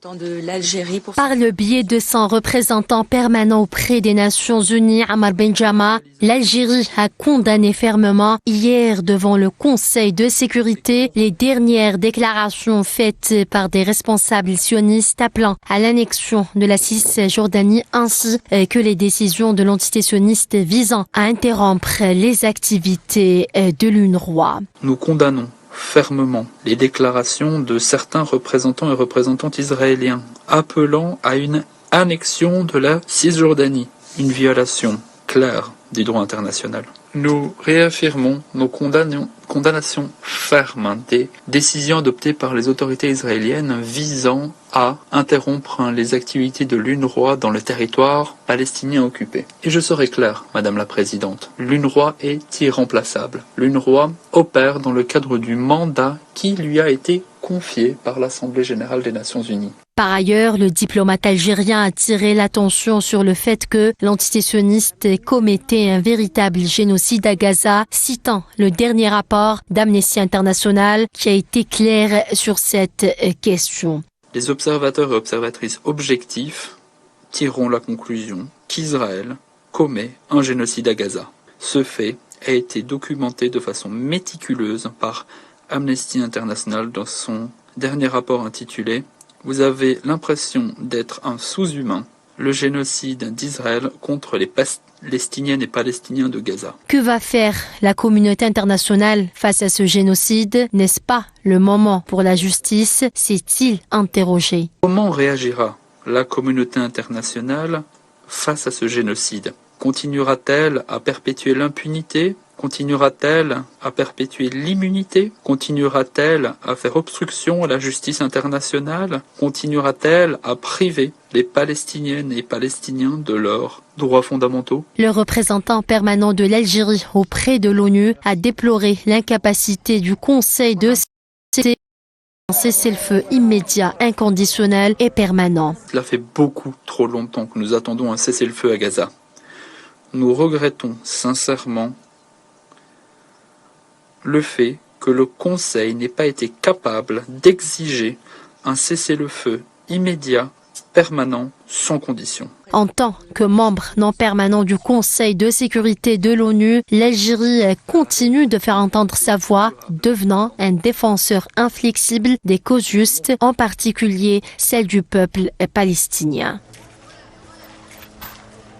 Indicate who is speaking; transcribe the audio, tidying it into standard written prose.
Speaker 1: De l'Algérie
Speaker 2: Par le biais de son représentant permanent auprès des Nations Unies, Ammar Benjama, l'Algérie a condamné fermement hier devant le Conseil de sécurité les dernières déclarations faites par des responsables sionistes appelant à l'annexion de la Cisjordanie ainsi que les décisions de l'entité sioniste visant à interrompre les activités de l'UNRWA.
Speaker 3: Nous condamnons fermement les déclarations de certains représentants et représentantes israéliens appelant à une annexion de la Cisjordanie, une violation claire du droit international. Nous réaffirmons nos condamnations fermes des décisions adoptées par les autorités israéliennes visant à interrompre les activités de l'UNRWA dans le territoire palestinien occupé. Et je serai clair, Madame la Présidente, l'UNRWA est irremplaçable. L'UNRWA opère dans le cadre du mandat qui lui a été confié par l'Assemblée générale des Nations unies.
Speaker 2: Par ailleurs, le diplomate algérien a attiré l'attention sur le fait que l'entité sioniste commettait un véritable génocide à Gaza, citant le dernier rapport d'Amnesty International qui a été clair sur cette question.
Speaker 3: Les observateurs et observatrices objectifs tireront la conclusion qu'Israël commet un génocide à Gaza. Ce fait a été documenté de façon méticuleuse par Amnesty International dans son dernier rapport intitulé « Vous avez l'impression d'être un sous-humain, le génocide d'Israël contre les Palestiniennes et Palestiniens de Gaza ».
Speaker 2: Que va faire la communauté internationale face à ce génocide? N'est-ce pas le moment pour la justice? S'est-il interrogé.
Speaker 3: Comment réagira la communauté internationale face à ce génocide? Continuera-t-elle à perpétuer l'impunité? Continuera-t-elle à perpétuer l'immunité? Continuera-t-elle à faire obstruction à la justice internationale? Continuera-t-elle à priver les Palestiniennes et Palestiniens de leurs droits fondamentaux?
Speaker 2: Le représentant permanent de l'Algérie auprès de l'ONU a déploré l'incapacité du Conseil de sécurité à cesser le feu immédiat, inconditionnel et permanent.
Speaker 3: Cela fait beaucoup trop longtemps que nous attendons un cessez-le-feu à Gaza. Nous regrettons sincèrement le fait que le Conseil n'ait pas été capable d'exiger un cessez-le-feu immédiat, permanent, sans condition.
Speaker 2: En tant que membre non permanent du Conseil de sécurité de l'ONU, l'Algérie continue de faire entendre sa voix, devenant un défenseur inflexible des causes justes, en particulier celle du peuple palestinien.